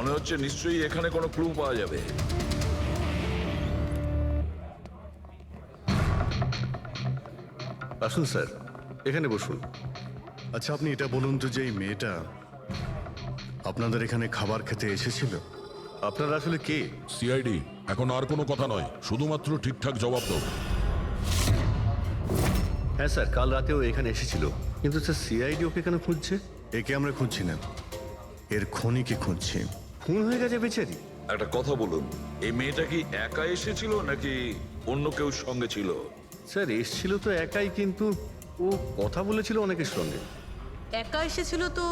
মনে হচ্ছে নিশ্চয়ই এখানে কোনো ক্লু পাওয়া যাবে। আসুন স্যার, এখানে বসুন। আচ্ছা, আপনি এটা বলুন তো যে এই মেয়েটা আপনাদের এখানে খাবার খেতে এসেছিল? আপনারা আসলে কে? সিআইডি। এখন আর কোনো কথা নয়, শুধুমাত্র ঠিকঠাক জবাব দাও। হ্যাঁ স্যার, কাল রাতেও এখানে এসেছিল, কিন্তু স্যার সিআইডি ওকে কেন খুঁজছে? একে আমরা খুঁজছি না, এর খনিকে খুঁজছি। খুন হয়ে গেছে বেচারি। একটা কথা বলুন, এই মেয়েটা কি একা এসেছিল নাকি অন্য কেউ সঙ্গে ছিল? স্যার এসছিল তো একাই, কিন্তু ও কথা বলেছিল অনেকের সঙ্গে। একা এসেছিল তো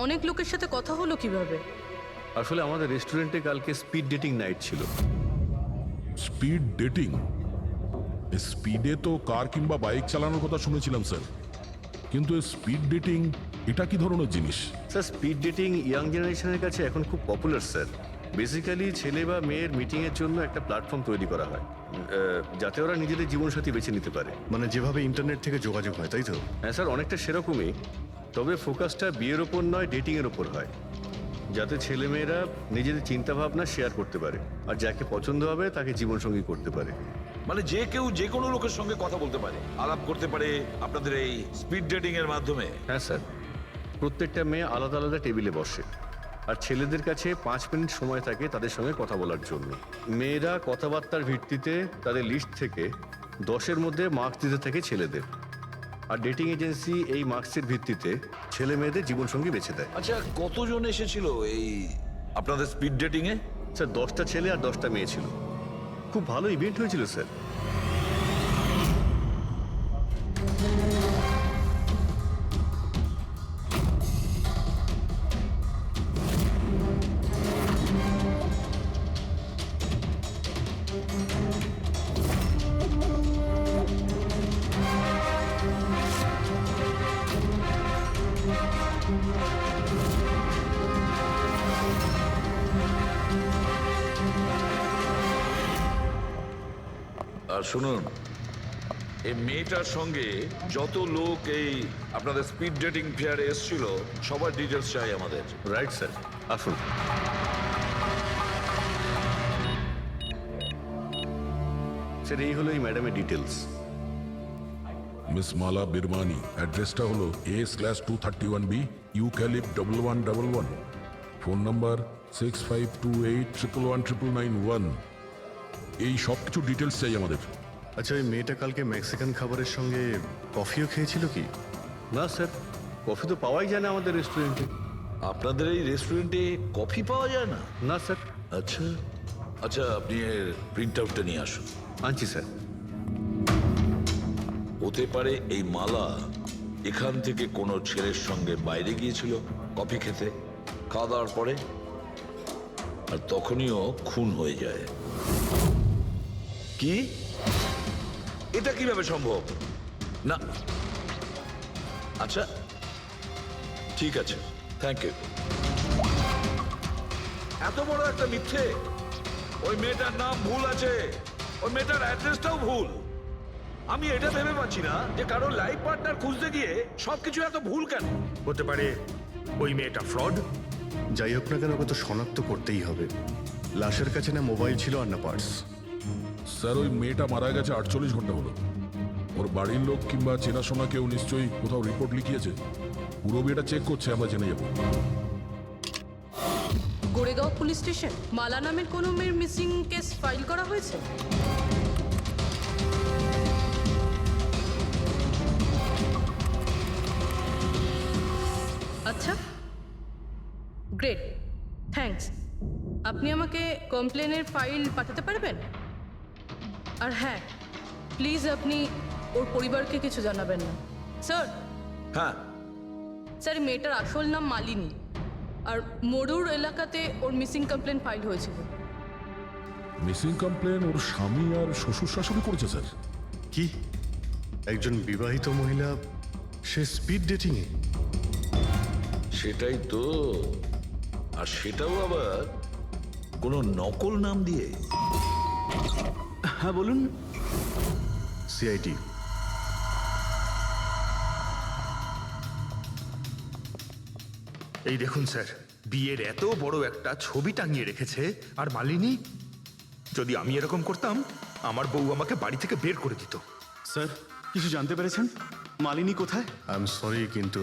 অনেক লোকের সাথে কথা হলো কিভাবে? আসলে আমাদের রেস্টুরেন্টে কালকে স্পিড ডেটিং নাইট ছিল। Speed dating? স্পিডে তো কার কিংবা বাইক চালানোর কথা শুনেছিলাম স্যার, কিন্তু স্পিড ডেটিং এটা কি ধরনের জিনিস? স্যার স্পিড ডেটিং ইয়াং জেনারেশনের কাছে এখন খুব পপুলার স্যার। বেসিক্যালি ছেলে বা মেয়ের মিটিংয়ের জন্য একটা প্ল্যাটফর্ম তৈরি করা হয়, যাতে ওরা নিজেদের জীবনসাথী বেছে নিতে পারে। মানে যেভাবে ইন্টারনেট থেকে যোগাযোগ হয়, তাই তো? হ্যাঁ স্যার, অনেকটা সেরকমই, তবে ফোকাসটা বিয়ের ওপর নয়, ডেটিংয়ের ওপর হয়, যাতে ছেলেমেয়েরা নিজেদের চিন্তাভাবনা শেয়ার করতে পারে আর যাকে পছন্দ হবে তাকে জীবনসঙ্গী করতে পারে। মানে যে কেউ যে কোনো লোকের সঙ্গে কথা বলতে পারে, আলাপ করতে পারে আপনাদের এই স্পিড ডেটিং এর মাধ্যমে? হ্যাঁ স্যার, প্রত্যেকটা মেয়ে আলাদা আলাদা টেবিলে বসে, আর ছেলেদের কাছে 5 মিনিট সময় থাকে তাদের সঙ্গে কথা বলার জন্য। মেয়েরা কথাবার্তার ভিত্তিতে তাদের লিস্ট থেকে 10-এর মধ্যে মার্কস দিতে থাকে ছেলেদের, আর ডেটিং এজেন্সি এই মার্কসের ভিত্তিতে ছেলে মেয়েদের জীবনসঙ্গী বেছে দেয়। আচ্ছা, কতজন এসেছিল এই আপনাদের স্পিড ডেটিং এ? স্যার 10টা ছেলে আর 10টা মেয়ে ছিল। খুব ভালো ইভেন্ট হয়েছিল স্যার। আর শুনুন, এই মেয়েটার সঙ্গে যত লোক এই আপনাদের স্পিড ডেটিং ফেয়ারে এসেছিল সবার ডিটেলস চাই আমাদের। রাইট স্যার, আসুন। স্যার এই হলো এই ম্যাডামের ডিটেলস। মিস মালা বিরমানি, অ্যাড্রেসটা হলো A/231B ইউক্যালিপ 1111, ফোন নাম্বার 6528119991। এই সব কিছু ডিটেলস চাই আমাদের। আচ্ছা, ওই মেয়েটা কালকে মেক্সিকান খাবারের সঙ্গে কফিও খেয়েছিল কি? না স্যার, কফি তো পাওয়াই যায় না আমাদের রেস্টুরেন্টে। আপনাদের এই রেস্টুরেন্টে কফি পাওয়া যায় না? না স্যার। আচ্ছা আচ্ছা, আপনি এর প্রিন্ট আউটটা নিয়ে আসুন। আনছি স্যার। হতে পারে এই মালা এখান থেকে কোনো ছেলের সঙ্গে বাইরে গিয়েছিল কফি খেতে, খাওয়া দাওয়ার পরে, আর তখনইও খুন হয়ে যায়। কি? এটা কিভাবে সম্ভব? না, আচ্ছা ঠিক আছে, থ্যাংক ইউ। এত বড় একটা মিথ্যে! ওই মেয়েটার নাম ভুল আছে, ওই মেয়েটার অ্যাড্রেসটাও ভুল। আমি এটা ভেবে পাচ্ছি না যে কারো লাইফ পার্টনার খুঁজতে গিয়ে সবকিছু এত ভুল কেন? হতে পারে ওই মেয়েটা ফ্রড। যাই হোক না কেন, ওকে তো শনাক্ত করতেই হবে। লাশের কাছে না মোবাইল ছিল আর না পার্স। স্যার ওই মেয়েটা মারা গেছে 48 ঘন্টা হলো। ওর বাড়ির লোক কিংবা চেনাশোনা কেউ নিশ্চয়ই কোথাও রিপোর্ট লিখিয়েছে। পুরো বিয়েটা চেক করছে, আমরা জেনে যাবো। গোরেগাঁও পুলিশ স্টেশন মালা নামের কোনো মেয়ের মিসিং কেস ফাইল করা হয়েছে? আচ্ছা, গ্রেট, থ্যাঙ্কস। আপনি আমাকে কমপ্লেনের ফাইল পাঠাতে পারবেন? আর হ্যাঁ, প্লিজ আপনি ওর পরিবারকে কিছু জানাবেন না। স্যার, হ্যাঁ, স্যার এই মেয়েটার আসল নাম মালিনী, আর মরুর এলাকাতে ওর মিসিং কমপ্লেন ফাইল হয়েছিল। মিসিং কমপ্লেন ওর স্বামী আর শ্বশুর শাশুড়ি করেছে স্যার। কি? একজন বিবাহিত মহিলা, সে স্পিড ডেটিংয়ে? সেটাই তো, আর সেটাও আবার কোনো নকল নাম দিয়ে। হ্যাঁ বলুন। সিআইডি। এই দেখুন স্যার, বিয়ের এত বড় একটা ছবি টাঙিয়ে রেখেছে, আর মালিনী, যদি আমি এরকম করতাম আমার বউ আমাকে বাড়ি থেকে বের করে দিত। স্যার কিছু জানতে পেরেছেন? মালিনী কোথায়? আই এম সরি, কিন্তু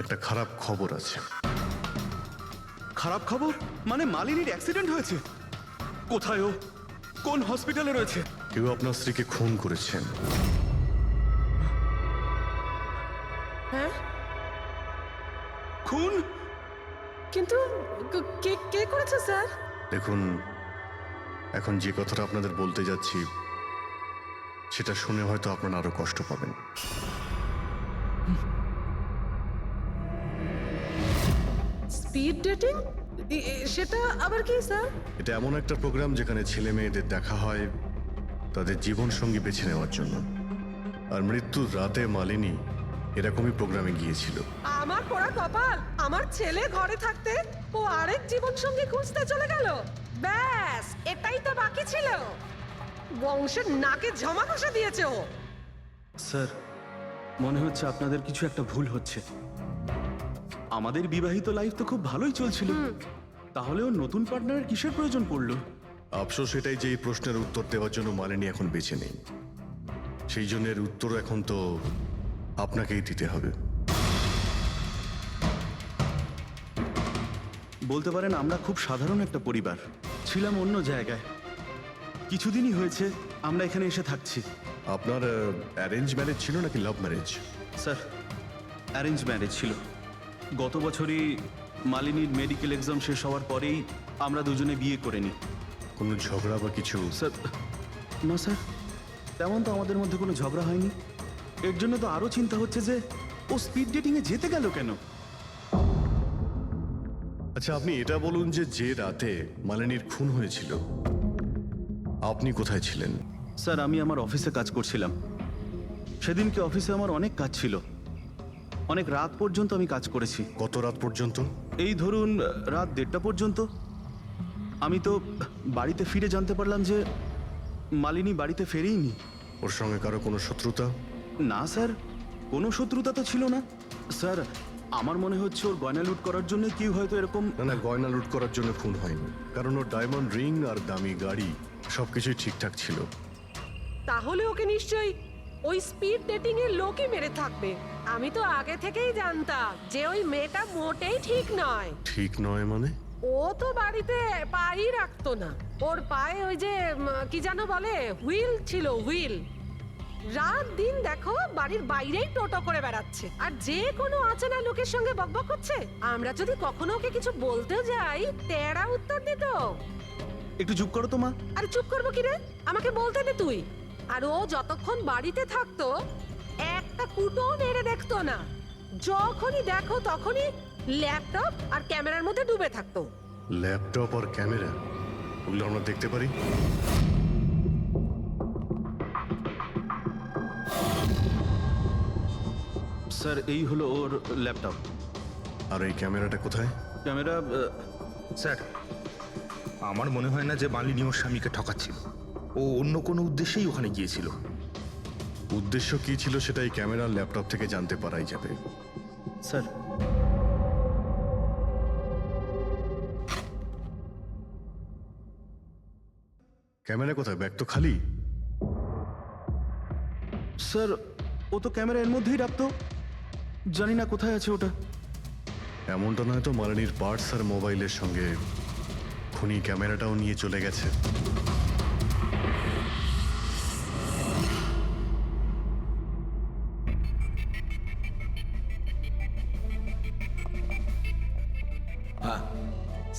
একটা খারাপ খবর আছে। খারাপ খবর? মানে মালিনীর অ্যাক্সিডেন্ট হয়েছে? কোথায় ও? কোন হসপিটালে রয়েছে? কেউ আপনার স্ত্রীকে খুন করেছেন। হ্যাঁ, খুন? কিন্তু কে কে করেছে স্যার? দেখুন, এখন যে কথাটা আপনাদের বলতে যাচ্ছি সেটা শুনে হয়তো আপনারা আরো কষ্ট পাবেন। Speed dating? সেটা আবার কি স্যার? এটা এমন একটা প্রোগ্রাম যেখানে ছেলে মেয়েদের দেখা হয় তাদের জীবন সঙ্গী বেছে নেওয়ার জন্য। আর মৃত্যুর রাতে মালিনী এরকমই প্রোগ্রামে গিয়েছিল। আমার পোড়া কপাল, আমার ছেলে ঘরে থাকতে ও আরেক জীবন সঙ্গী খুঁজতে চলে গেল। ব্যাস, এটাই তো বাকি ছিল। বংশের নাকে ঝমা ঘষে দিয়েছে ও। স্যার মনে হচ্ছে আপনাদের কিছু একটা ভুল হচ্ছে। আমাদের বিবাহিত লাইফ তো খুব ভালোই চলছিল, তাহলে ওর নতুন পার্টনারের কিসের প্রয়োজন পড়লো? আফসোস এটাই যে এই প্রশ্নের উত্তর দেওয়ার জন্য মালিনী এখন বেঁচে নেই। সেই জন্য এর উত্তর এখন তো আপনাকেই দিতে হবে। বলতে পারেন আমরা খুব সাধারণ একটা পরিবার, ছিলাম অন্য জায়গায়। কিছুদিনই হয়েছে আমরা এখানে এসে থাকছি। আপনার অ্যারেঞ্জ ম্যারেজ ছিল নাকি love marriage? Sir arrange marriage ছিল। গত বছরই মালিনীর মেডিকেল এক্সাম শেষ হওয়ার পরেই আমরা দুজনে বিয়ে করে নিই। কোনো ঝগড়া বা কিছু? স্যার না স্যার, তেমন তো আমাদের মধ্যে কোনো ঝগড়া হয়নি। এর জন্য তো আরও চিন্তা হচ্ছে যে ও স্পিড ডেটিংয়ে যেতে গেল কেন। আচ্ছা, আপনি এটা বলুন যে রাতে মালিনীর খুন হয়েছিল আপনি কোথায় ছিলেন? স্যার আমি আমার অফিসে কাজ করছিলাম। সেদিনকে অফিসে আমার অনেক কাজ ছিল, অনেক রাত পর্যন্ত আমি কাজ করেছি। কত রাত পর্যন্ত? এই ধরুন রাত 1:30 পর্যন্ত। আমি তো বাড়িতে ফিরে জানতে পারলাম যে মালিনী বাড়িতে ফেরেইনি। ওর সঙ্গে কারো কোনো শত্রুতা? না স্যার, কোনো শত্রুতা তো ছিল না। স্যার আমার মনে হচ্ছে ওর গয়না লুট করার জন্য কেউ হয়তো এরকম। না, গয়না লুট করার জন্য খুন হয়নি, কারণ ওর ডায়মন্ড রিং আর দামি গাড়ি সবকিছুই ঠিকঠাক ছিল। তাহলে ওকে নিশ্চয়ই ওই স্পিড ডেটিং এর লোকই মেরে থাকবে। আমি তো আগে থেকেই জানতাম যে ওই মেয়েটা মোটেই ঠিক নয়। ঠিক নয় মানে? ও তো বাড়িতে পাই রাখতো না। ওর পায়ে ওই যে কি যেন বলে, হুইল ছিল, হুইল। রাত দিন দেখো বাড়ির বাইরেই টোটো করে বেড়াচ্ছে, আর যে কোনো অচেনা লোকের সঙ্গে বকবক করছে। আমরা যদি কখনো ওকে কিছু বলতে যাই, তেড়া উত্তর দিত। একটু চুপ করো তো মা। আরে চুপ করবো কি রে, আমাকে বলতে দে তুই। আর ও যতক্ষণ বাড়িতে থাকতো একটা কুটো মেরে দেখতো না। যখনই দেখো তখনই ল্যাপটপ আর ক্যামেরার মধ্যে ডুবে থাকতো। ল্যাপটপ আর ক্যামেরা, ওগুলো আমরা দেখতে পারি? স্যার এই হলো ওর ল্যাপটপ। আর এই ক্যামেরাটা কোথায়? ক্যামেরা স্যার, আমার মনে হয় না যে মালিনী ওর স্বামীকে ঠকাচ্ছিল। ও অন্য কোনো উদ্দেশ্যেই ওখানে গিয়েছিল। উদ্দেশ্য কি ছিল সেটা এই ক্যামেরার ল্যাপটপ থেকে জানতে পারাই যাবে। স্যার ক্যামেরা কোথায়? ব্যাগ তো খালি। স্যার ও তো ক্যামেরা এর মধ্যেই রাখতো, জানি না কোথায় আছে ওটা। এমনটা নয় তো মালিনীর পার্টস আর মোবাইলের সঙ্গে খুনি ক্যামেরাটাও নিয়ে চলে গেছে?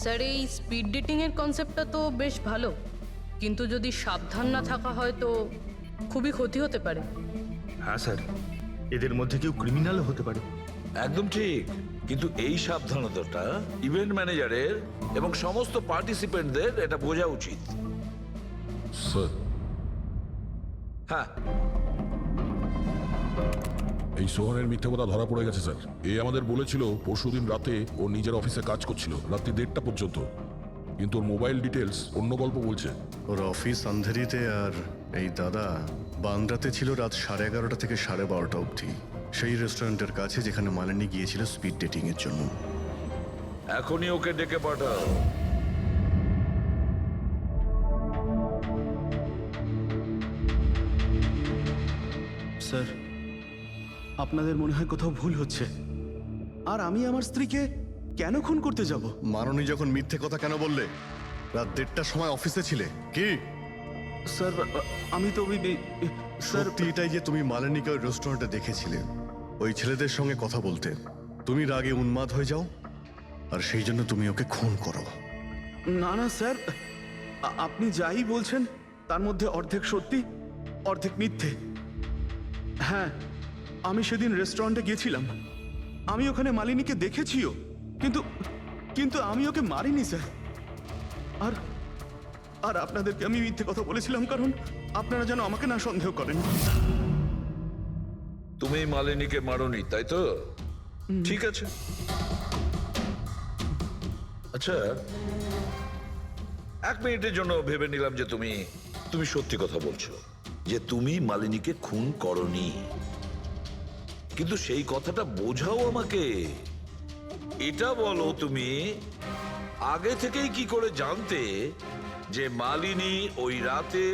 স্যার এই স্পিড ডেটিং এর কনসেপ্টটা তো বেশ ভালো, কিন্তু যদি সাবধান না থাকা হয় তো খুবই ক্ষতি হতে পারে। হ্যাঁ স্যার, এদের মধ্যে কেউ ক্রিমিনালও হতে পারে। একদম ঠিক, কিন্তু এই সাবধানতাটা ইভেন্ট ম্যানেজারের এবং সমস্ত পার্টিসিপেন্টদের এটা বোঝা উচিত। স্যার, হ্যাঁ, এই সোহানের মিথ্যে কথা ধরা পড়ে গেছে স্যার। এ আমাদের বলেছিল পরশুদিন রাতে ও নিজের অফিসে কাজ করছিল রাত্রি 1:30 পর্যন্ত, কিন্তু ওর মোবাইল ডিটেলস অন্য গল্প বলছে। ওর অফিস আন্ধেরিতে, আর এই দাদা বান্দ্রাতে ছিল রাত 11:30 থেকে 12:30 অবধি, সেই রেস্টুরেন্টের কাছে যেখানে মালিনী গিয়েছিল স্পিড ডেটিং এর জন্য। এখনই ওকে ডেকে পাঠাও। স্যার, আপনাদের মনে হয় কোথাও ভুল হচ্ছে। আর আমি আমার স্ত্রীকে কেন খুন করতে যাব? মাননী যখন মিথ্যে কথা কেন বললে? রাত 1:30টার সময় অফিসে ছিলে কি? স্যার, আমি তো স্যার, সত্যি এটাই যে তুমি মালিনীকে ওই রেস্টুরেন্টে দেখেছিলে ওই ছেলেদের সঙ্গে কথা বলতে। তুমি রাগে উন্মাদ হয়ে যাও আর সেই জন্য তুমি ওকে খুন করো। না না স্যার, আপনি যাই বলছেন তার মধ্যে অর্ধেক সত্যি অর্ধেক মিথ্যে। হ্যাঁ, আমি সেদিন রেস্টুরেন্টে গিয়েছিলাম, আমি ওখানে মালিনীকে দেখেছিও, কিন্তু কিন্তু আমি ওকে মারিনি স্যার। আর আর আপনাদেরকে আমি মিথ্যে কথা বলেছিলাম কারণ আপনারা যেন আমাকে না সন্দেহ করেন। তুমি মালিনীকে মারোনি, তাই তো? ঠিক আছে। আচ্ছা, 1 মিনিটের জন্য ভেবে নিলাম যে তুমি সত্যি কথা বলছো, যে তুমি মালিনীকে খুন করনি। কিন্তু সেই কথাটা বোঝাও আমাকে। এটা বলো, তুমি আগে থেকেই কি করে জানতে যে মালিনী ওই রাতে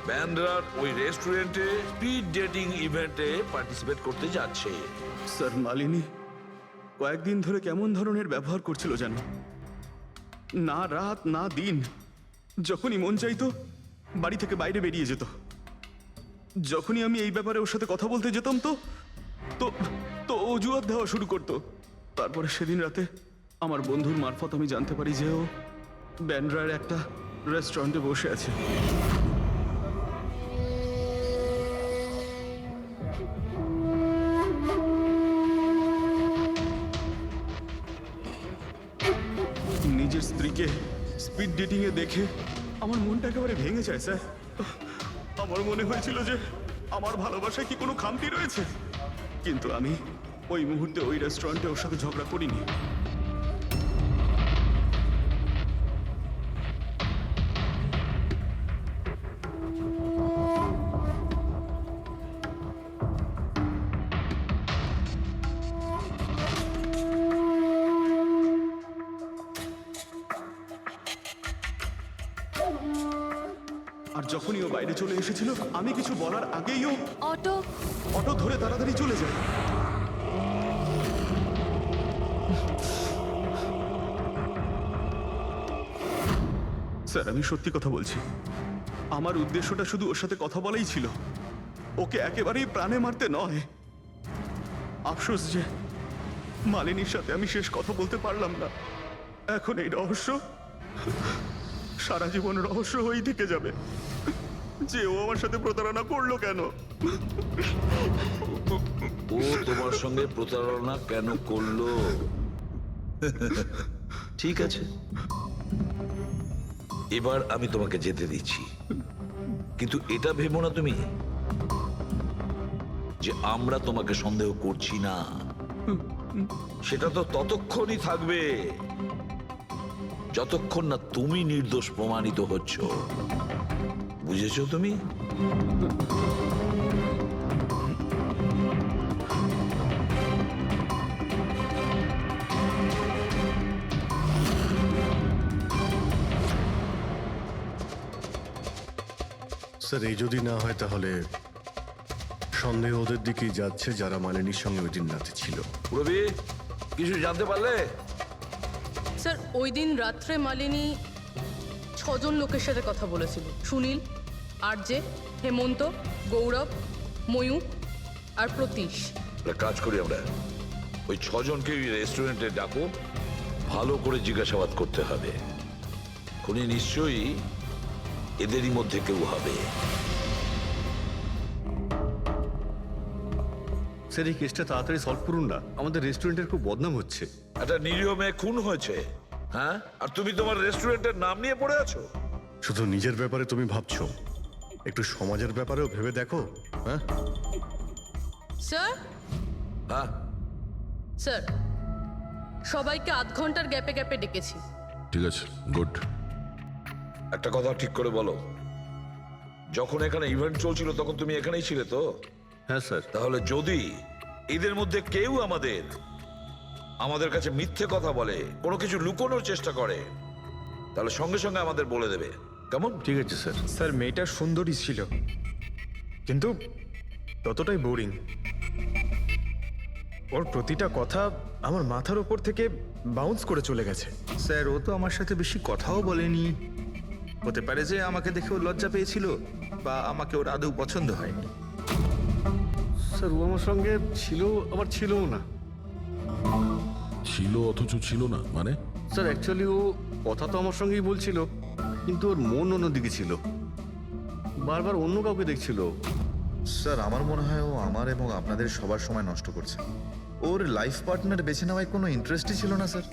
ব্যান্ড্রার ওই রেস্টুরেন্টে স্পিড ডেটিং ইভেন্টে পার্টিসিপেট করতে যাচ্ছে? স্যার, মালিনী কয়েকদিন ধরে কেমন ধরনের ব্যবহার করছিল জানো? না রাত না দিন, যখনই মন চাইতো বাড়ি থেকে বাইরে বেরিয়ে যেত। যখনই আমি এই ব্যাপারে ওর সাথে কথা বলতে যেতাম তো তো তো অজুহাত দেওয়া শুরু করতো। তারপরে সেদিন রাতে আমার বন্ধুর মারফত আমি জানতে পারি যে ও ব্যান্ড্রার একটা রেস্টুরেন্টে বসে আছে। নিজের স্ত্রীকে স্পিড ডেটিং এ দেখে আমার মনটা একেবারে ভেঙে যায় স্যার। আমার মনে হয়েছিল যে আমার ভালোবাসায় কি কোনো খামতি রয়েছে, কিন্তু আমি ওই মুহূর্তে ওই রেস্টুরেন্টে ওর সাথে ঝগড়া করিনি। আর যখনই ও বাইরে চলে এসেছিল আমি কিছু বলার আগেই ও অটো অটো ধরে তাড়াতাড়ি চলে যায়। স্যার, আমি সত্যি কথা বলছি, আমার উদ্দেশ্যটা শুধু ওর সাথে কথা বলাই ছিল, ওকে একেবারেই প্রাণে মারতে নয়। আফসোস যে মালিনীর সাথে আমি শেষ কথা বলতে পারলাম না। এখন এই রহস্য সারা জীবন রহস্য হয়েই থেকে যাবে যে ও আমার সাথে প্রতারণা করলো কেন। ও তোমার সঙ্গে প্রতারণা কেন করলো? ঠিক আছে, এবার আমি তোমাকে যেতে দিচ্ছি, কিন্তু এটা ভেবো না তুমি যে আমরা তোমাকে সন্দেহ করছি না। সেটা তো ততক্ষণই থাকবে যতক্ষণ না তুমি নির্দোষ প্রমাণিত হচ্ছ। বুঝেছো তুমি? স্যার, এই যদি না হয় তাহলে সন্দেহ ওদের দিকেই যাচ্ছে যারা মালিনীর সঙ্গে ওই দিন রাতে ছিল। রবি, কিছু জানতে পারলে? স্যার, ওই দিন রাত্রে মালিনী 6 জন লোকের সাথে কথা বলেছিল। সুনীল, আরজে, হেমন্ত, গৌরব, ময়ূক আর প্রতীশ। একটা কাজ করি আমরা, ওই 6 জনকে রেস্টুরেন্টে ডাকো, ভালো করে জিজ্ঞাসাবাদ করতে হবে। খুনি নিশ্চয়ই এদেরই মধ্যে কেউ হবে। স্যার, এই কেসটা তাড়াতাড়ি সলভ করুন না, আমাদের রেস্টুরেন্টের খুব বদনাম হচ্ছে। একটা নিরীহ মেয়ে খুন হয়েছে, হ্যাঁ, আর তুমি তোমার রেস্টুরেন্টের নাম নিয়ে পড়ে আছো। শুধু নিজের ব্যাপারে তুমি ভাবছো, একটু সমাজের ব্যাপারেও ভেবে দেখো। হ্যাঁ স্যার, হ্যাঁ, স্যার, সবাইকে আধ ঘন্টার গ্যাপে গ্যাপে ডেকেছি। ঠিক আছে, গুড। একটা কথা ঠিক করে বলো, যখন এখানে ইভেন্ট চলছিল তখন তুমি এখানেই ছিলে তো? হ্যাঁ স্যার। তাহলে যদি এদের মধ্যে কেউ আমাদের আমাদের কাছে মিথ্যে কথা বলে, কোনো কিছু লুকোনোর চেষ্টা করে, তাহলে সঙ্গে সঙ্গে আমাদের বলে দেবে। কেমন? ঠিক আছে স্যার। স্যার মেয়েটা সুন্দরী ছিল, কিন্তু ততটাই বোরিং। ওর প্রতিটা কথা আমার মাথার উপর থেকে বাউন্স করে চলে গেছে। স্যার ও তো আমার সাথে বেশি কথাও বলেনি। হতে পারে যে আমাকে দেখে ও লজ্জা পেয়েছিল, বা আমাকে ওর আদৌ পছন্দ হয়নি। স্যার ও আমার সঙ্গে ছিল, আবার ছিলও না। ছিল অথচ ছিল না মানে? স্যার অ্যাকচুয়ালি ও কথা তো আমার সঙ্গেই বলছিল, কিন্তু ওর মন অন্যদিকে ছিল, বারবার অন্য কাউকে দেখছিল। স্যার আমার মনে হয় ও আমার এবং আপনাদের সবার সময় নষ্ট করছে। ওর লাইফ পার্টনার বেছে নেওয়ায় কোনো ইন্টারেস্টই ছিল না স্যার।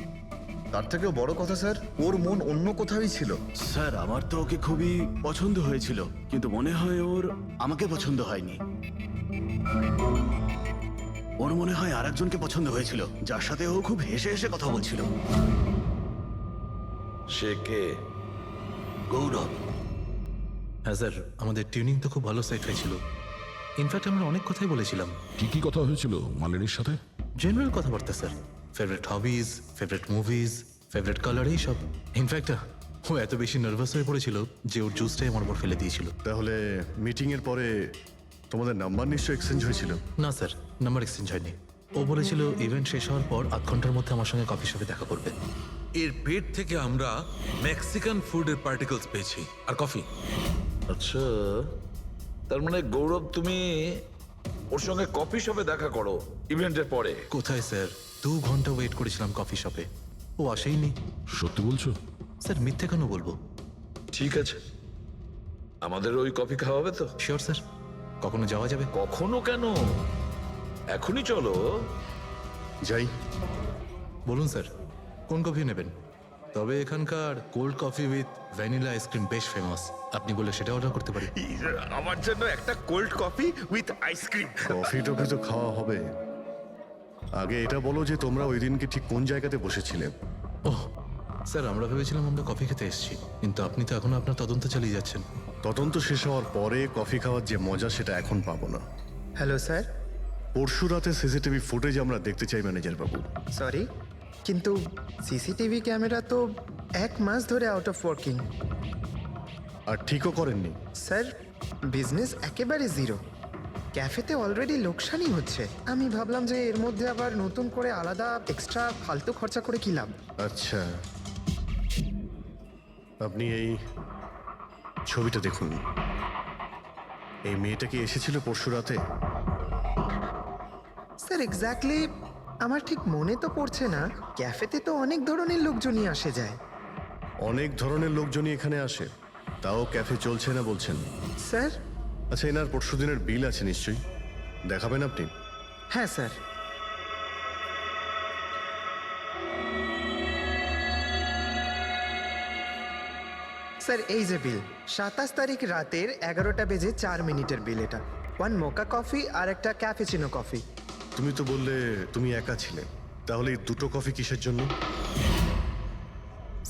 তার থেকেও বড় কথা স্যার, ওর মন অন্য কোথাওই ছিল। স্যার আমার তো ওকে খুবই পছন্দ হয়েছিল, কিন্তু মনে হয় ওর আমাকে পছন্দ হয়নি। ওর মনে হয় আরেকজনকে পছন্দ হয়েছিল, যার সাথে ও খুব হেসে হেসে কথা বলছিল। সে কে? গৌরব। হ্যাঁ স্যার, আমাদের টিউনিং তো খুব ভালো সেট হয়েছিল। ইনফ্যাক্ট আমরা অনেক কথাই বলেছিলাম। কি কি কথা হয়েছিল মালিনীর সাথে? জেনারেল কথাবার্তা sir, favourite hobbies, favourite movies, favourite colour, এইসব। ইনফ্যাক্ট ও এত বেশি নার্ভাস হয়ে পড়েছিল যে ওর জুসটাই আমার উপর ফেলে দিয়েছিল। তাহলে মিটিংয়ের পরে তোমাদের নাম্বার নিশ্চয়ই এক্সচেঞ্জ হয়েছিল? না স্যার, নাম্বার এক্সচেঞ্জ হয়নি। ও বলেছিল ইভেন্ট শেষ হওয়ার পর 8 ঘন্টার মধ্যে আমার সঙ্গে কফি শপে দেখা করবে। এর পেট থেকে আমরা মেক্সিকান ফুডের পার্টিকলস পেয়েছি, আর কফি। আচ্ছা, তার মানে গৌরব তুমি ওর সঙ্গে কফি শপে দেখা করো ইভেন্টের পরে? কোথায় স্যার, 2 ঘন্টা ওয়েট করেছিলাম কফি শপে, ও আসেইনি। সত্যি বলছো? স্যার মিথ্যে কেন বলবো? ঠিক আছে, আমাদের ওই কফি খাওয়াবে তো? শিওর স্যার, কখনো যাওয়া যাবে? কখনো কেন, এখনই চলো। যাই। বলুন স্যার, কোন কফি নেবেন? তবে এখানকার cold coffee with vanilla ice cream বেশ ফেমাস, আপনি বলে সেটা অর্ডার করতে পারি। আমার জন্য একটা cold coffee with ice cream. Coffee toffee তো খাওয়া হবে, আগে এটা বলো যে তোমরা ওই দিনকে ঠিক কোন জায়গাতে বসেছিলে? ওহ স্যার, আমরা ভেবেছিলাম আমরা কফি খেতে এসেছি, কিন্তু আপনি তো এখনো আপনার তদন্ত চালিয়ে যাচ্ছেন। তদন্ত শেষ হওয়ার পরে কফি খাওয়ার যে মজা সেটা এখন পাবো না। Hello sir. পরশু রাতে সিসিটিভি ফুটেজ আমরা দেখতে চাই ম্যানেজার বাবু। সরি, কিন্তু সিসিটিভি ক্যামেরা তো 1 মাস ধরে আউট অফ ওয়ার্কিং। আর ঠিকও করেননি? স্যার বিজনেস একেবারে জিরো, ক্যাফেতে অলরেডি লোকসানই হচ্ছে। আমি ভাবলাম যে এর মধ্যে আবার নতুন করে আলাদা এক্সট্রা ফালতু খরচা করে কি লাভ। আচ্ছা, আপনি এই ছবিটা দেখুন। এই মেয়েটা কি এসেছিল পরশু রাতে? স্যার এক্স্যাক্টলি আমার ঠিক মনে তো পড়ছে না। ক্যাফেতে তো অনেক ধরনের লোকজনই আসে যায়। অনেক ধরনের লোকজনই এখানে আসে, তাও ক্যাফে চলছে না বলছেন? স্যার আচ্ছা, এনার পরশু দিনের বিল আছে নিশ্চয়ই, দেখাবেন আপনি? হ্যাঁ স্যার। স্যার এই যে বিল, 27 তারিখ রাতের 11টা বেজে 4 মিনিটের বিল এটা। 1 মোকা কফি আর একটা ক্যাফেচিনো কফি। তুমি তো বললে তুমি একা ছিলে, তাহলে এই দুটো কফি কিসের জন্য?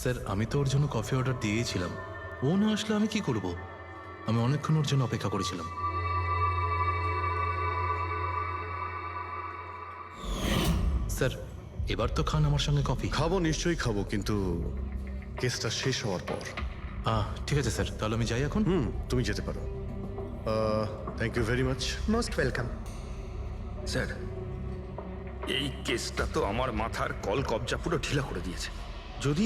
স্যার আমি তো ওর জন্য কফি অর্ডার দিয়েছিলাম, ও না আসলে আমি কি করব? আমি অনেকক্ষণ ওর জন্য অপেক্ষা করেছিলাম। স্যার এবার তো খান আমার সঙ্গে কফি। খাবো, নিশ্চয়ই খাবো, কিন্তু কেসটা শেষ হওয়ার পর। ঠিক আছে স্যার, তাহলে আমি যাই এখন। তুমি যেতে পারো। Thank you very much. Most welcome. Sir এই কেসটা তো আমার মাথার কল কবজা পুরো ঢিলা করে দিয়েছে। যদি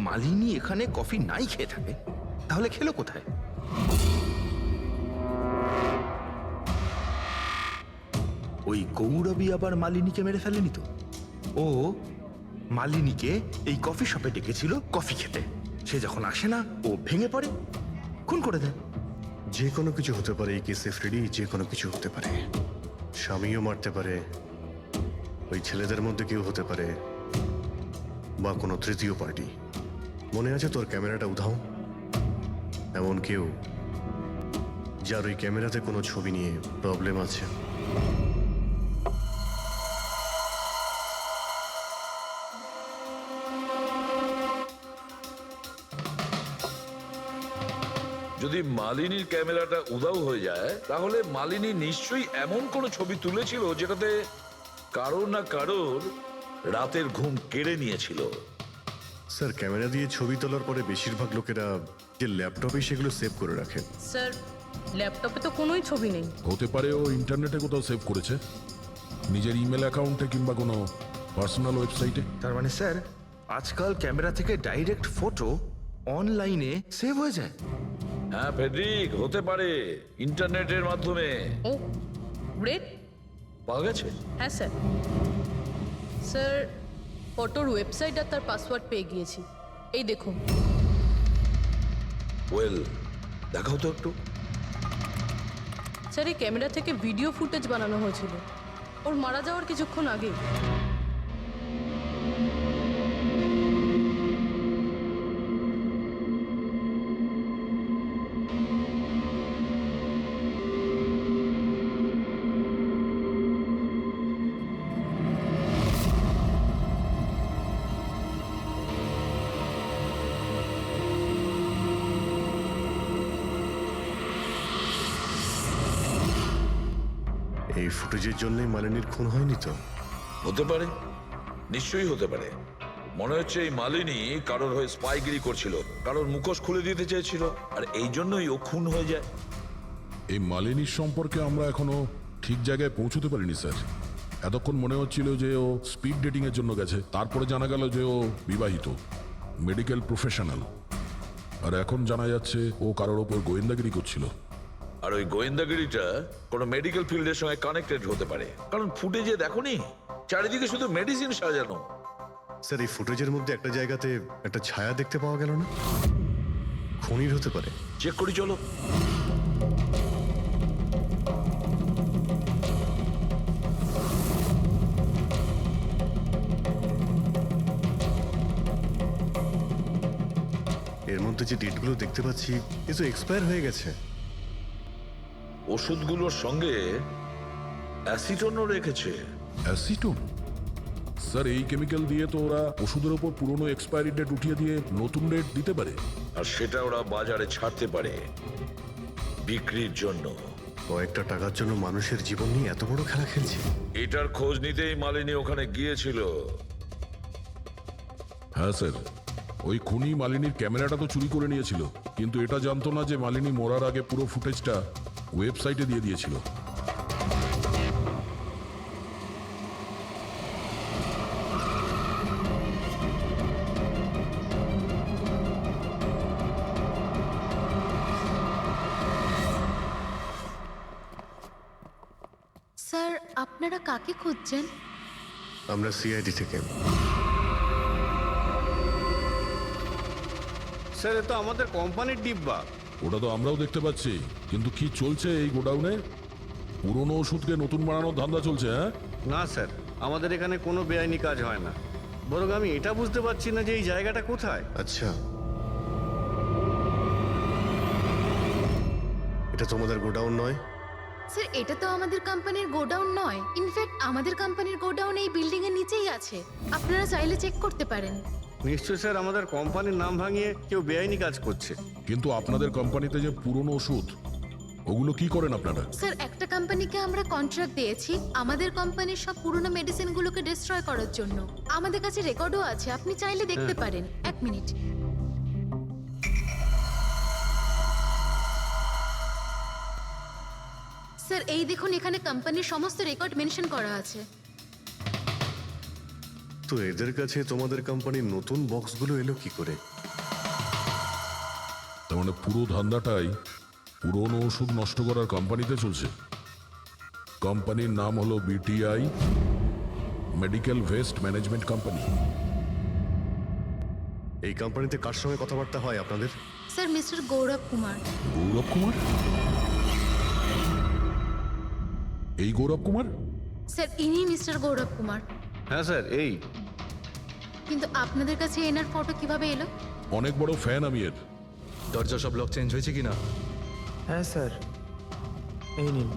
মালিনী এখানে কফি নাই খেয়ে থাকে, তাহলে খেলো কোথায়? ওই গৌরবী আবার মালিনীকে মেরে ফেলেনি তো? ও মালিনীকে এই কফি শপে ডেকেছিল কফি খেতে, সে যখন আসে না ও ভেঙে পড়ে, খুন করে দেয়। যে কোনো কিছু হতে পারে এই কেসে ফ্রেডি, যে কোনো কিছু হতে পারে। স্বামীও মারতে পারে, ওই ছেলেদের মধ্যে কেউ হতে পারে, বা কোনো তৃতীয় পার্টি। মনে আছে তোর ক্যামেরাটা উধাও? এমন কেউ যার ওই ক্যামেরাতে কোনো ছবি নিয়ে প্রবলেম আছে। যদি মালিনীর ক্যামেরাটা উধাও হয়ে যায়, তাহলে মালিনী নিশ্চয়ই এমন কোনো ছবি তুলেছিল যেটাতে কারোর না কারোর রাতের ঘুম কেড়ে নিয়েছিল। স্যার ক্যামেরা দিয়ে ছবি তোলার পরে বেশিরভাগ লোকেরা যে ল্যাপটপে সেগুলো সেভ করে রাখেন। স্যার ল্যাপটপে তো কোনোই ছবি নেই। হতে পারে ও ইন্টারনেটে কোথাও সেভ করেছে, নিজের ইমেল অ্যাকাউন্টে কিংবা কোনো পার্সোনাল ওয়েবসাইটে। তার মানে স্যার আজকাল ক্যামেরা থেকে ডাইরেক্ট ফটো অনলাইনে সেভ হয়ে যায়। হ্যাঁ ফেডরিক, হতে পারে ইন্টারনেটের মাধ্যমে। ও গ্রেট। পাওয়া গেছে? হ্যাঁ স্যার। স্যার ফটোর ওয়েবসাইট আর তার পাসওয়ার্ড পেয়ে গিয়েছি, এই দেখুন। ওয়েল, দেখাও তো একটু। স্যার এই ক্যামেরা থেকে ভিডিও ফুটেজ বানানো হয়েছিল ওর মারা যাওয়ার কিছুক্ষণ আগে। এই ফুটেজের জন্যই মালিনীর খুন হয়নি তো? হতে পারে, নিশ্চয়ই হতে পারে। মনে হচ্ছে এই মালিনী কারোর হয়ে স্পাইগিরি করছিল, কারোর মুখোশ খুলে দিতে চেয়েছিল, আর এই জন্যই ও খুন হয়ে যায়। এই মালিনীর সম্পর্কে আমরা এখনো ঠিক জায়গায় পৌঁছতে পারিনি স্যার। এতক্ষণ মনে হচ্ছিল যে ও স্পিড ডেটিং এর জন্য গেছে, তারপরে জানা গেল যে ও বিবাহিত, মেডিকেল প্রফেশনাল, আর এখন জানা যাচ্ছে ও কারোর ওপর গোয়েন্দাগিরি করছিল। আর ওই গোয়েন্দাগিরিটা কোনো মেডিকেল ফিল্ডের সঙ্গে কানেক্টেড হতে পারে, কারণ ফুটেজে দেখোনি চারিদিকে শুধু মেডিসিন সাজানো। স্যার এই ফুটেজের মধ্যে একটা জায়গাতে একটা ছায়া দেখতে পাওয়া গেল না? খুনির হতে পারে। চেক করি চলো। এর মধ্যে যে ডেটগুলো দেখতে পাচ্ছি এ তো এক্সপায়ার হয়ে গেছে। ওষুধগুলোর সঙ্গে অ্যাসিটনও রেখেছে। অ্যাসিটোন? স্যার এই কেমিক্যাল দিয়ে তো ওরা ওষুধের ওপর পুরনো এক্সপায়ারি ডেট উঠিয়ে দিয়ে নতুন ডেট দিতে পারে, আর সেটা ওরা বাজারে ছাড়তে পারে বিক্রির জন্য। কয়েকটা টাকার জন্য মানুষের জীবন নিয়ে এত বড় খেলা খেলছে। এটার খোঁজ নিতেই মালিনী ওখানে গিয়েছিল। হ্যাঁ স্যার, ওই খুনি মালিনীর ক্যামেরাটা তো চুরি করে নিয়েছিল, কিন্তু এটা জানতো না যে মালিনী মরার আগে পুরো ফুটেজটা ওয়েবসাইটে দিয়ে দিয়েছিল। স্যার আপনারা কাকে খুঁজছেন? আমরা সিআইডি থেকে। স্যার এ তো আমাদের কোম্পানির ডিব্বা। ওটা তো আমরাও দেখতে পাচ্ছি, কিন্তু কি চলছে এই গোডাউনে? পুরনো ওষুধকে নতুন বানানোর ধান্দা চলছে? হ্যাঁ না স্যার, আমাদের এখানে কোনো বেআইনি কাজ হয় না। বরং আমি এটা বুঝতে পারছি না যে এই জায়গাটা কোথায়। আচ্ছা, এটা তোমাদের গোডাউন নয়? স্যার এটা তো আমাদের কোম্পানির গোডাউন নয়। ইনফ্যাক্ট আমাদের কোম্পানির গোডাউন এই বিল্ডিং এর নিচেই আছে, আপনারা চাইলে চেক করতে পারেন। নিশ্চয় স্যার, আমাদের কোম্পানির নাম ভাঙিয়ে কেউ বেআইনি কাজ করছে। কিন্তু আপনাদের কোম্পানিতে যে পুরনো ওষুধ, ওগুলো কি করেন আপনারা? স্যার একটা কোম্পানিকে আমরা কন্ট্রাক্ট দিয়েছি আমাদের কোম্পানির সব পুরনো মেডিসিনগুলোকে ডিস্ট্রয় করার জন্য। আমাদের কাছে রেকর্ডও আছে, আপনি চাইলে দেখতে পারেন। এক মিনিট। স্যার এই দেখুন, এখানে কোম্পানির সমস্ত রেকর্ড মেনশন করা আছে। তো এদের কাছে তোমাদের কোম্পানির নতুন বক্সগুলো এলো কি করে? তার মানে পুরো ধান্দাটাই পুরনো ওষুধ নষ্ট করার কোম্পানিতে চলছে। কোম্পানির নাম হলো BTI, medical waste management company. এই কোম্পানিতে কার সঙ্গে কথাবার্তা হয় আপনাদের? স্যার মিস্টার গৌরব কুমার। গৌরব কুমার? এই গৌরব কুমার? স্যার ইনি মিস্টার গৌরব কুমার। হ্যাঁ স্যার এই। কিন্তু আপনাদের কাছে এনার ফটো কিভাবে এলো? অনেক বড় ফ্যান আমি এর। দরজা সব লক চেঞ্জ হয়েছে কিনা? হ্যাঁ স্যার, এই নিন।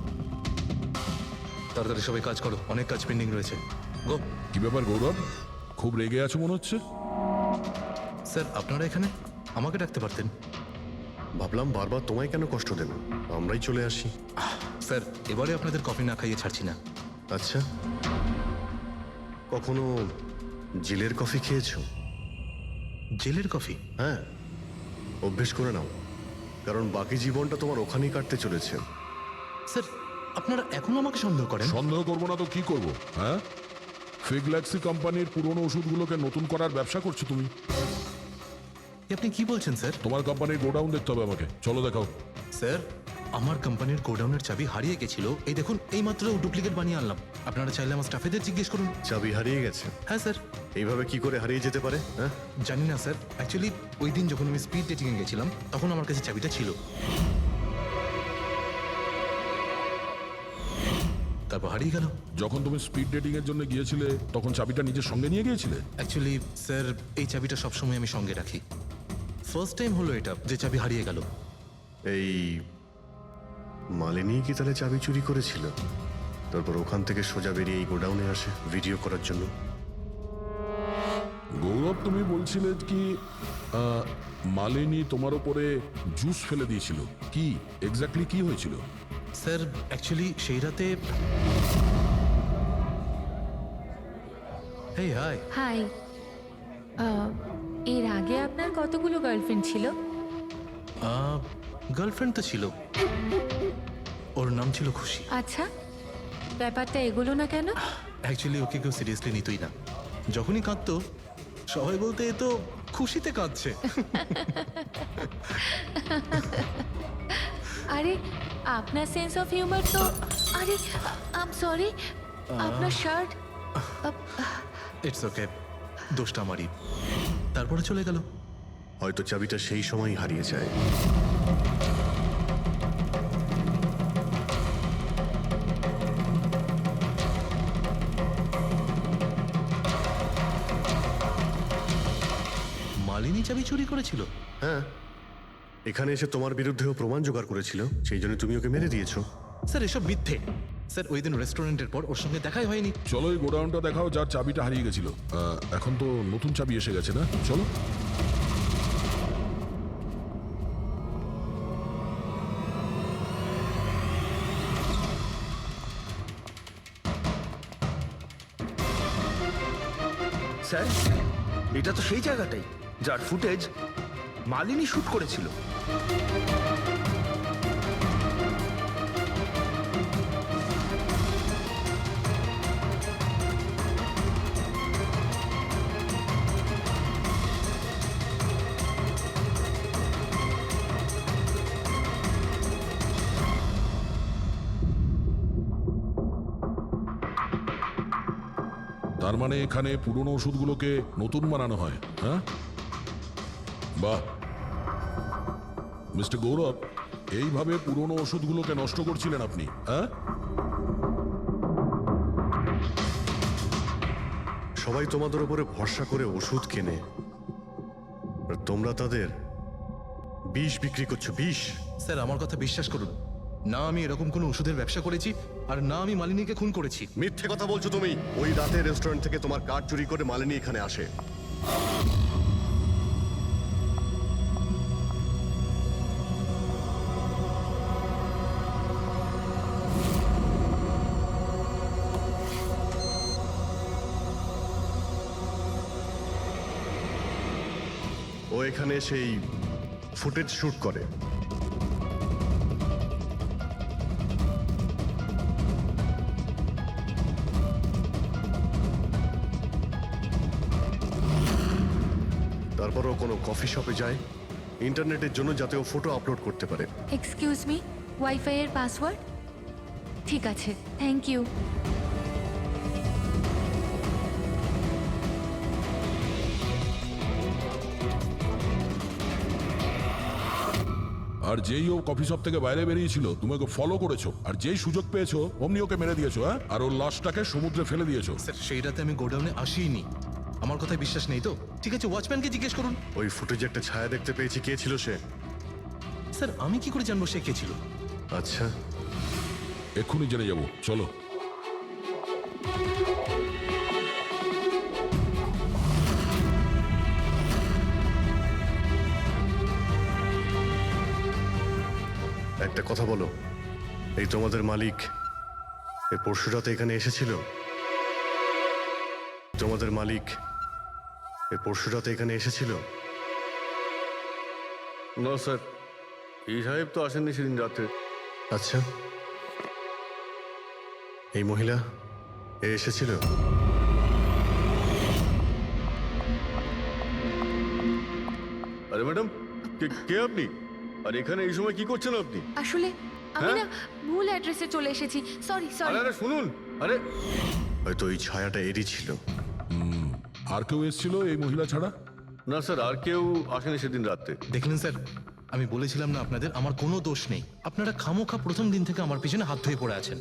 তাড়াতাড়ি সবাই কাজ করো, অনেক কাজ পেন্ডিং রয়েছে। গো। কি ব্যাপার গৌরব, খুব রেগে আছো মনে হচ্ছে? স্যার আপনারা এখানে? আমাকে ডাকতে পারতেন। ভাবলাম বারবার তোমায় কেন কষ্ট দেব, আমরাই চলে আসি। স্যার এবারে আপনাদের কফি না খাইয়ে ছাড়ছি না। আচ্ছা, কখনো জিলের কফি খেয়েছো? জেলের কফি? হ্যাঁ, অভ্যেস করে নাও, কারণ বাকি জীবনটা তোমার ওখানেই কাটতে চলেছে। স্যার আপনারা এখনো আমাকে সন্দেহ করেন? সন্দেহ করবো না তো কি করব? হ্যাঁ, ফিগল্যাক্সি কোম্পানির পুরনো ওষুধগুলোকে নতুন করার ব্যবসা করছো তুমি। আপনি কি বলছেন স্যার? তোমার কোম্পানির গোডাউন দেখতে হবে আমাকে, চলো দেখাও। স্যার আমার কোম্পানির গোডাউনের চাবি হারিয়ে গেছিল, এই দেখুন এই মাত্র ডুপ্লিকেট বানিয়ে আনলাম। আপনারা চাইলে আমার স্টাফেদের জিজ্ঞেস করুন। চাবি হারিয়ে গেছে? হ্যাঁ স্যার। এইভাবে কি করে হারিয়ে যেতে পারে? হ্যাঁ, জানি না স্যার, অ্যাকচুয়ালি ওই দিন যখন আমি স্পিড ডেটিংয়ে গেছিলাম তখন আমার কাছে চাবিটা ছিল। তারপর হারিয়ে গেল। যখন তুমি স্পিড ডেটিং এর জন্য গিয়েছিলে তখন চাবিটা নিজের সঙ্গে নিয়ে গিয়েছিলে? অ্যাকচুয়ালি স্যার এই চাবিটা সবসময় আমি সঙ্গে রাখি। ফার্স্ট টাইম হলো এটা যে চাবি হারিয়ে গেল। এই মালিনী কি তাহলে চাবি চুরি করেছিল, তারপর ওখান থেকে সোজা বেরিয়ে এই গোডাউনে আসে ভিডিও করার জন্য? গৌরব, তুমি বলছিলে কি মালিনী তোমার উপরে জুস ফেলে দিয়েছিল? কি এক্স্যাক্টলি কি হয়েছিল? স্যার অ্যাকচুয়ালি সেই রাতে হেই হাই। হাই, এর আগে আপনার কতগুলো গার্লফ্রেন্ড ছিল? গার্লফ্রেন্ড তো ছিল, ওর নাম ছিল খুশি। আচ্ছা, ব্যাপারটা এগুলো না কেন? অ্যাকচুয়ালি ওকে কেউ সিরিয়াসলি নিতই না। যখনই কাঁদতো সবাই বলতে এ তো খুশিতে কাঁদছে। আরে আপনার সেন্স অফ হিউমার তো, আরে আই এম সরি, আপনার শার্ট। ইটস ওকে, দোষটা আমারই। তারপরে চলে গেল। হয়তো চাবিটা সেই সময়ই হারিয়ে যায়। মালিনী চাবি চুরি করেছিল? হ্যাঁ, এখানে এসে তোমার বিরুদ্ধেও প্রমাণ জোগাড় করেছিল, সেই জন্য তুমি ওকে মেরে দিয়েছো। স্যার এসব মিথ্যে। স্যার ওই দিন রেস্টুরেন্টের পর ওর সঙ্গে দেখাই হয়নি। চলো এই গোডাউনটা দেখাও যার চাবিটা হারিয়ে গেছিল। এখন তো নতুন চাবি এসে গেছে না? চলো। স্যার এটা তো সেই জায়গাটাই যার ফুটেজ মালিনী শুট করেছিল। তার মানে এখানে পুরনো ওষুধগুলোকে নতুন বানানো হয়? হ্যাঁ, বাহ। মিস্টার গৌরব, এইভাবে পুরনো ওষুধগুলোকে নষ্ট করছিলেন আপনি? হ্যাঁ, সবাই তোমাদের উপরে ভরসা করে ওষুধ কেনে, আর তোমরা তাদের বিষ বিক্রি করছো। বিষ? স্যার আমার কথা বিশ্বাস করুন, না আমি এরকম কোনো ওষুধের ব্যবসা করেছি, আর না আমি মালিনীকে খুন করেছি। মিথ্যে কথা বলছো তুমি। ওই রাতে রেস্টুরেন্ট থেকে তোমার কার্ড চুরি করে মালিনী এখানে আসে। ও এখানে সেই ফুটেজ শুট করে। তারপরও কোনো কফি শপে যায় ইন্টারনেটের জন্য, যাতে ও ফটো আপলোড করতে পারে। এক্সকিউজ মি, ওয়াইফাই এর পাসওয়ার্ড? ঠিক আছে, থ্যাংক ইউ। আর যেই ও কফি শপ থেকে বাইরে বেরিয়েছিল তুমি ওকে ফলো করেছো, আর যেই সুযোগ পেয়েছো অমনি ওকে মেরে দিয়েছো। হ্যাঁ, আর ওর লাশটাকে সমুদ্রে ফেলে দিয়েছো। স্যার সেই রাতে আমি গোডাউনে আসিনি। আমার কথায় বিশ্বাস নেই তো? ঠিক আছে, ওয়াচম্যানকে জিজ্ঞেস করুন। ওই ফুটেজে একটা ছায়া দেখতে পেয়েছি, কে ছিল সে? স্যার আমি কি করে জানবো সে কে ছিল? আচ্ছা, এক্ষুনি জেনে যাবো, চলো। একটা কথা বলো, এই তোমাদের মালিক এই পরশু রাতে এখানে এসেছিল? তোমাদের মালিক এর পরশু রাতে এখানে এসেছিল? না স্যার, এই সাহেব তো আসেননি সেদিন রাতে। আচ্ছা, এই মহিলা এ এসেছিল? আরে ম্যাডাম, কে আপনি? আর এখানে এই সময় কি করছেন আপনি? আসলে আমি হ্যাঁ? না ভুল অ্যাড্রেসে চলে এসেছি, সরি আরে সরি। আরে শুনুন, আরে হয়তো এই ছায়াটা এরই ছিল। আর কেউ এসেছিল এই মহিলা ছাড়া? না স্যার, আর কেউ আসেনি সেদিন রাতে। দেখলেন স্যার, আমি বলেছিলাম না আপনাদের আমার কোনো দোষ নেই। আপনারা খামোখা প্রথম দিন থেকে আমার পিছনে হাত ধুয়ে পড়ে আছেন।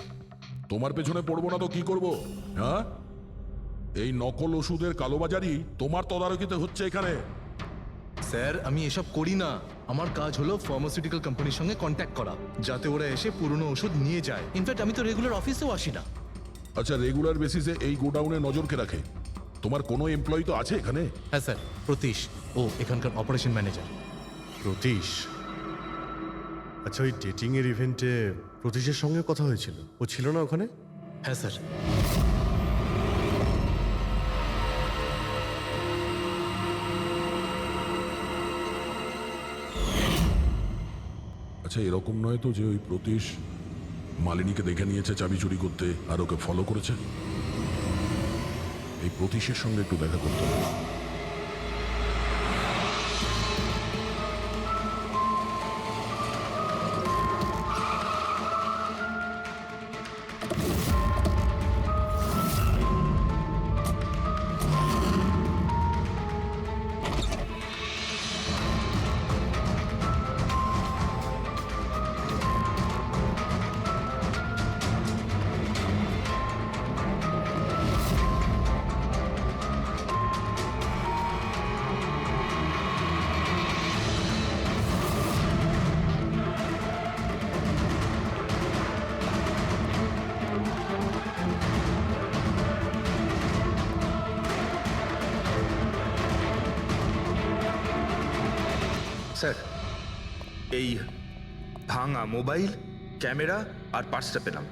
তোমার পেছনে পড়বো না তো কি করব? হ্যাঁ, এই নকল ওষুধের কালোবাজারি তোমার তদারকিতে হচ্ছে এখানে। স্যার, আমি এসব করি না। আমার কাজ হলো ফার্মাসিউটিক্যাল কোম্পানির সঙ্গে কন্ট্যাক্ট করা, যাতে ওরা এসে পুরনো ওষুধ নিয়ে যায়। ইনফ্যাক্ট আমি তো রেগুলার অফিসেও আসি না। আচ্ছা, রেগুলার বেসিসে এই গোডাউনে নজর কে রাখে? তোমার কোনো এমপ্লয়ি তো আছে এখানে? হ্যাঁ স্যার, প্রতীশ, ও এখানকার অপারেশন ম্যানেজার। প্রতীশ? আচ্ছা, ওই ডেটিং এর ইভেন্টে প্রতীশের সঙ্গে কথা হয়েছিল, ও ছিল না ওখানে? হ্যাঁ স্যার। আচ্ছা, এরকম নয় তো যে ওই প্রতীশ মালিনীকে দেখে নিয়েছে চাবি চুরি করতে আর ওকে ফলো করেছে? এই প্রতীশের সঙ্গে একটু দেখা করতে হবে। স্যার, এই ভাঙা মোবাইল, ক্যামেরা আর পার্সটা পেলাম।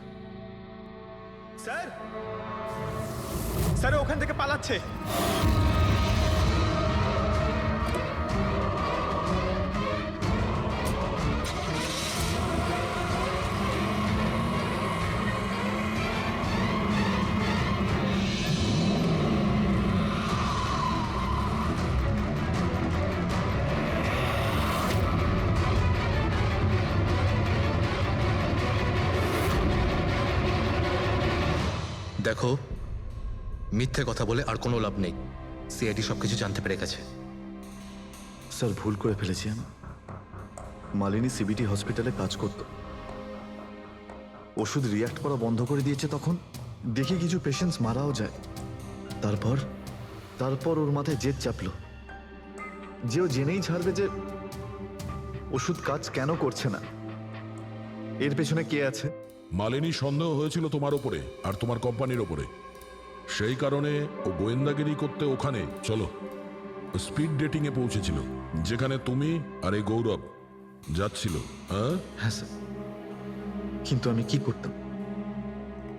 স্যার, স্যার ওখান থেকে পালাচ্ছে। দেখো, মিথ্যে কথা বলে আর কোনো লাভ নেই। সিআইডি সবকিছু জানতে পেরে গেছে। স্যার, ভুল করে ফেলেছি আমি। মালিনী সিবিটি হসপিটালে কাজ করত। ওষুধ রিয়াক্ট করা বন্ধ করে দিয়েছে তখন দেখে কিছু পেশেন্টস মারাও যায়। তারপর ওর মাথায় জেদ চাপলো যে ও জেনেই ছাড়বে যে ওষুধ কাজ কেন করছে না, এর পেছনে কে আছে। মালিনী সন্দেহ হয়েছিল তোমার ওপরে আর তোমার কোম্পানির ওপরে, সেই কারণে ও গোয়েন্দাগিরি করতে ওখানে চলো স্পিড ডেটিং এ পৌঁছেছিল, যেখানে তুমি আর এই গৌরব যাচ্ছিল। হ্যাঁ স্যার, কিন্তু আমি কি করতাম?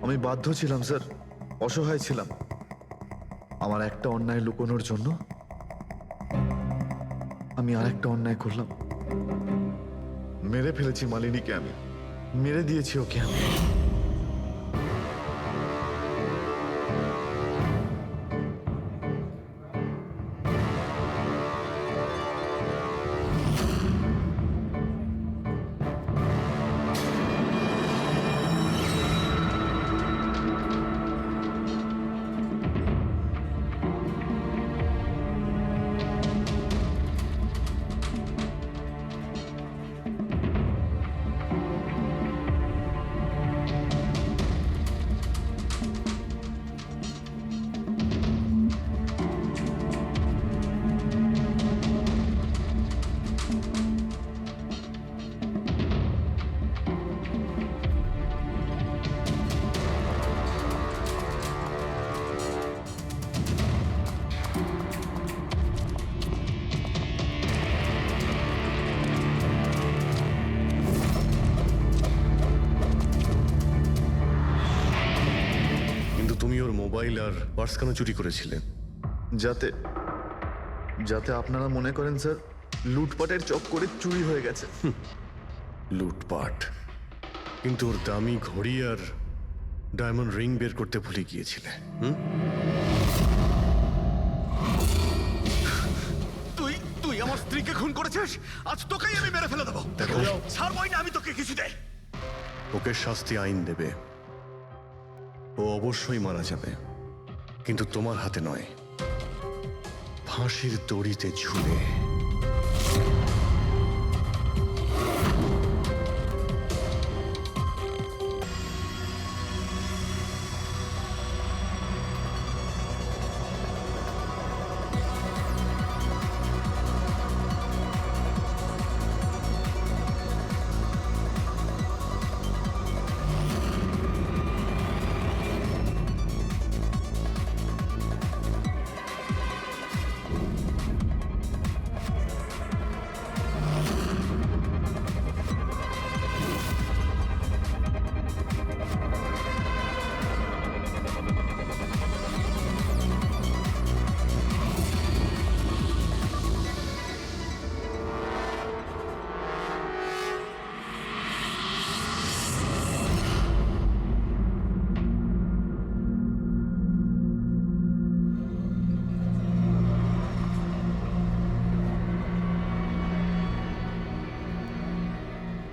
আমি বাধ্য ছিলাম স্যার, অসহায় ছিলাম। আমার একটা অন্যায় লুকোনোর জন্য আমি আরেকটা অন্যায় করলাম। মেরে ফেলেছি মালিনীকে, আমি মেরে দিয়েছি ওকে আমি। তুমি ওর মোবাইল আর পার্স কেন চুরি করেছিলে? যাতে যাতে আপনারা মনে করেন স্যার লুটপাটের চক্করে চুরি হয়ে গেছে। লুটপাট, কিন্তু ওর দামি ঘড়ি আর ডায়মন্ড রিং বের করতে ভুলে গিয়েছিলে। তুই তুই আমার স্ত্রীকে খুন করেছিস, আজ তোকেই আমি মেরে ফেলে দেবো। দেখো, ছাড়বই না আমি তোকে কিছুতে। ওকে শাস্তি আইন দেবে, ও অবশ্যই মারা যাবে, কিন্তু তোমার হাতে নয়, ফাঁসির দড়িতে ঝুলে।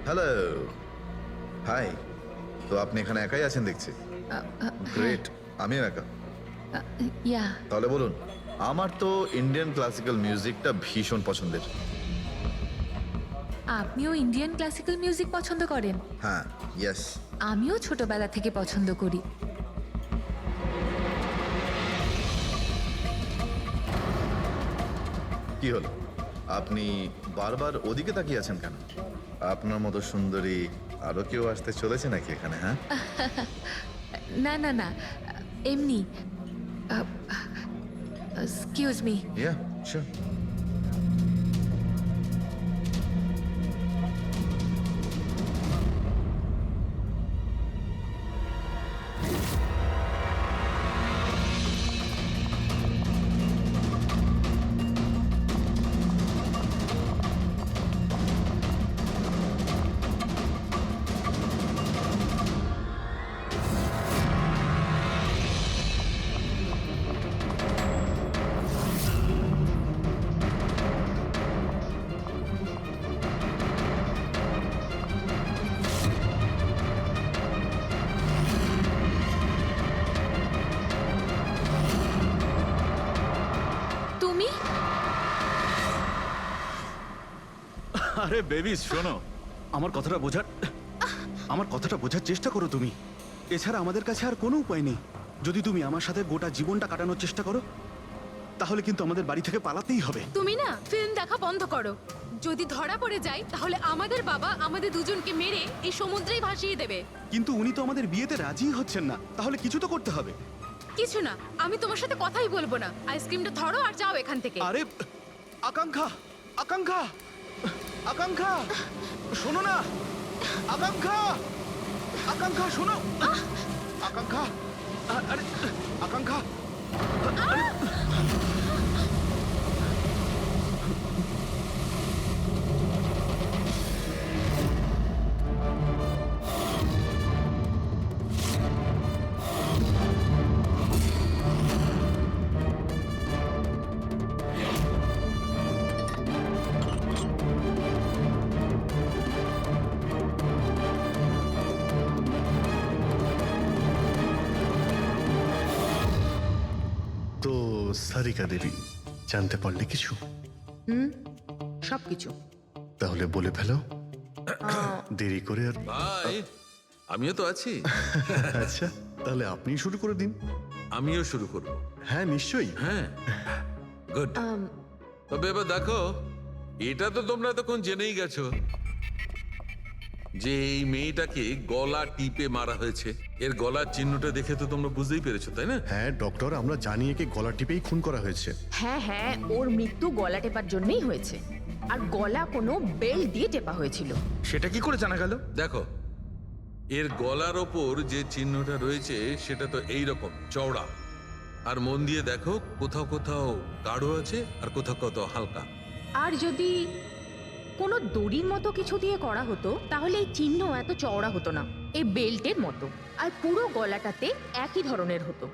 Hello, hi. তো আপনি এখানে একাই আছেন দেখছি। গ্রেট, আমিও একা। ইয়া তাহলে বলুন, আমার তো ইন্ডিয়ান ক্লাসিক্যাল মিউজিকটা ভীষণ পছন্দের। আপনিও ইন্ডিয়ান ক্লাসিক্যাল মিউজিক পছন্দ করেন? হ্যাঁ, ইয়েস। আমিও ছোটবেলা থেকে পছন্দ করি। কি হলো, আপনি বারবার ওদিকে তাকিয়ে আছেন কেন? আপনার মতো সুন্দরী আরো কেউ আসতে চলেছে নাকি এখানে? হ্যাঁ, না না না, এমনি। Excuse me. Yeah, sure. তুমি? আরে বেবি শোনো, আমার কথাটা বোঝার চেষ্টা করো তুমি। এছাড়া আমাদের কাছে আর কোনো উপায় নেই। যদি তুমি আমার সাথে গোটা জীবনটা কাটানোর চেষ্টা করো, তাহলে কিন্তু আমাদের বাড়ি থেকে পালাতেই হবে। তুমি না ফিল্ম দেখা বন্ধ করো। যদি ধরা পড়ে যায় তাহলে আমাদের বাবা আমাদের দুজনকে মেরে এই সমুদ্রেই ভাসিয়ে দেবে। কিন্তু উনি তো আমাদের বিয়েতে রাজি হচ্ছেন না, তাহলে কিছু তো করতে হবে। কিছু না, আমি তোমার সাথে কথাই বলবো না। আইসক্রিমটা ধরো আর যাও এখান থেকে। আরে আকাঙ্ক্ষা, আকাঙ্ক্ষা, আকাঙ্ক্ষা, শোনো না। আকাঙ্ক্ষা, আকাঙ্ক্ষা শোনো। আকাঙ্ক্ষা, আরে আকাঙ্ক্ষা, আরে তো সারিকা দেবী, জানতে পারলে কিছু? সবকিছু। তাহলে বলে ফেলো, দেরি করে আর। ভাই, আমিও তো আছি। আচ্ছা, তাহলে আপনি শুরু করে দিন। আমিও শুরু করব। হ্যাঁ, নিশ্চয়ই। হ্যাঁ, গুড। তবে এবার দেখো, এটা তো তোমরা তখন জেনেই গেছো যে এই মেয়েটাকে গলা টিপে মারা হয়েছে। এর গলার চিহ্নটা দেখে তো তোমরা বুঝতেই পেরেছো, তাই না? হ্যাঁ ডক্টর, আমরা জানি একে গলা টিপেই খুন করা হয়েছে। হ্যাঁ হ্যাঁ, ওর মৃত্যু গলা টেপার জন্যই হয়েছে। আর গলা কোনো বেল্ট দিয়ে টেপা হয়েছিল। সেটা কি করে জানা গেল? দেখো, এর গলার ওপর যে চিহ্নটা রয়েছে সেটা তো এইরকম চওড়া, আর মন দিয়ে দেখো কোথাও কোথাও গাঢ় আছে আর কোথাও কোথাও হালকা। আর যদি কোনো দড়ির মতো কিছু দিয়ে করা হতো তাহলে এই চিহ্ন এত চওড়া হতো না, এই বেল্টের মতো। আর পুরো গলাটাতে একই ধরনের হতো,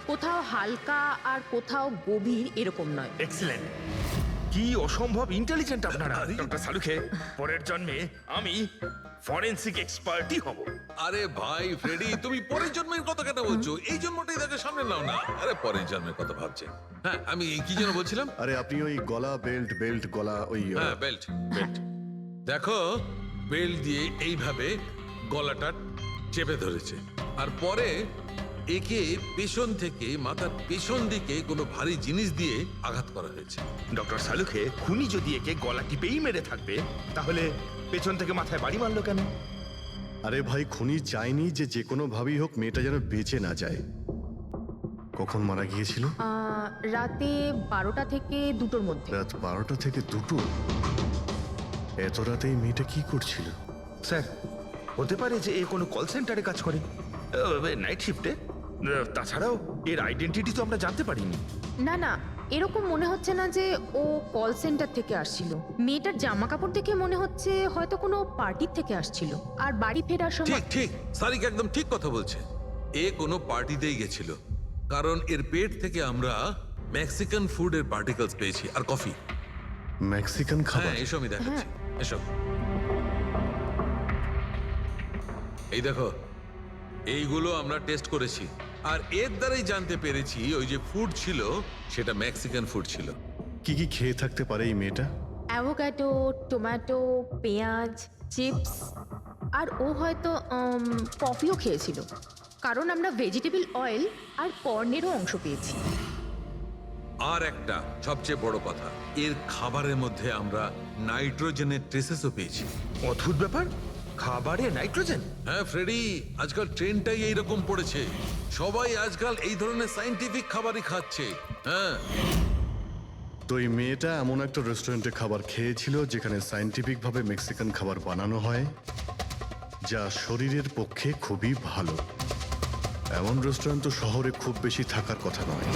কোথাও হালকা আর কোথাও গভীর, এরকম নয়। এক্সিলেন্ট, কি অসম্ভব ইন্টেলিজেন্ট আপনারা। ডক্টর সালুখে, পরের জন্মে আমি ফরেনসিক এক্সপার্টই হব। আরে ভাই ফ্রেডি, তুমি পরের জন্মের কথা কেন বলছো? এই জন্মটাই তাকে সামনে নাও না। আরে পরের জন্মের কথা ভাবছে। হ্যাঁ, আমি কি যেন বলছিলাম? আরে আপনি ওই গলা বেল্ট বেল্ট গলা ওই হ্যাঁ, বেল্ট বেল্ট। দেখো, বেল্ট দিয়ে এইভাবে গলাটা চেপে ধরেছে, আর পরে একে পেছন থেকে মাথার পেছন দিকে কোনো ভারী জিনিস দিয়ে আঘাত করা হয়েছে। ডক্টর সালুখে, খুনি যদি একে গলা টিপেই মেরে থাকবে তাহলে পেছন থেকে মাথায় বাড়ি মারলো কেন? আরে ভাই, খুনি চাইনি যে যে কোনো ভাবেই হোক মেয়েটা যেন বেঁচে না যায়। কখন মারা গিয়েছিল? রাতে 12টা থেকে 2টোর মধ্যে। রাত 12টা থেকে 2টো? এত রাতে এই মেয়েটা কি করছিল? স্যার, হতে পারে যে এ কোনো কল সেন্টারে কাজ করে, নাইট শিফটে। তাছাড়াও এর আইডেন্টিটি তো আমরা জানতে পারিনি। না না, এরকম মনে হচ্ছে না যে ও কল সেন্টার থেকে আসছিল। মেয়েটার জামা কাপড় দেখে মনে হচ্ছে হয়তো কোনো পার্টির থেকে আসছিল, আর বাড়ি ফেরার সময়। ঠিক ঠিক, সারিক একদম ঠিক কথা বলছে। এ কোনো পার্টিতেই গেছিল, কারণ এর পেট থেকে আমরা মেক্সিকান ফুডের পার্টিকেলস পেয়েছি আর কফি। মেক্সিকান খাবার? হ্যাঁ, এসব আমি দেখাচ্ছি, এসব। এই দেখো, এইগুলো আমরা টেস্ট করেছি, আর এর দ্বারাই জানতে পেরেছি ওই যে ফুড ছিল সেটা মেক্সিকান ফুড ছিল। কি কি খেয়ে থাকতে পারে এই মেয়েটা? অ্যাভোকাডো, টমেটো, পেঁয়াজ, চিপস, আর ও হয়তো কফিও খেয়েছিল, কারণ আমরা ভেজিটেবল অয়েল আর কর্নেরও অংশ পেয়েছি। আর একটা সবচেয়ে বড় কথা, এর খাবারের মধ্যে আমরা নাইট্রোজেনের ট্রেসেসও পেয়েছি। অদ্ভুত ব্যাপার, খাবারে নাইট্রোজেন? হ্যাঁ ফ্রেডি, আজকাল ট্রেনটাই এইরকম পড়েছে। সবাই আজকাল এই ধরনের সায়েন্টিফিক খাবারই খাচ্ছে। হ্যাঁ, তো এই মেয়েটা এমন একটা রেস্টুরেন্টে খাবার খেয়েছিল যেখানে সায়েন্টিফিক ভাবে মেক্সিকান খাবার বানানো হয়, যা শরীরের পক্ষে খুবই ভালো। এমন রেস্টুরেন্ট তো শহরে খুব বেশি থাকার কথা নয়।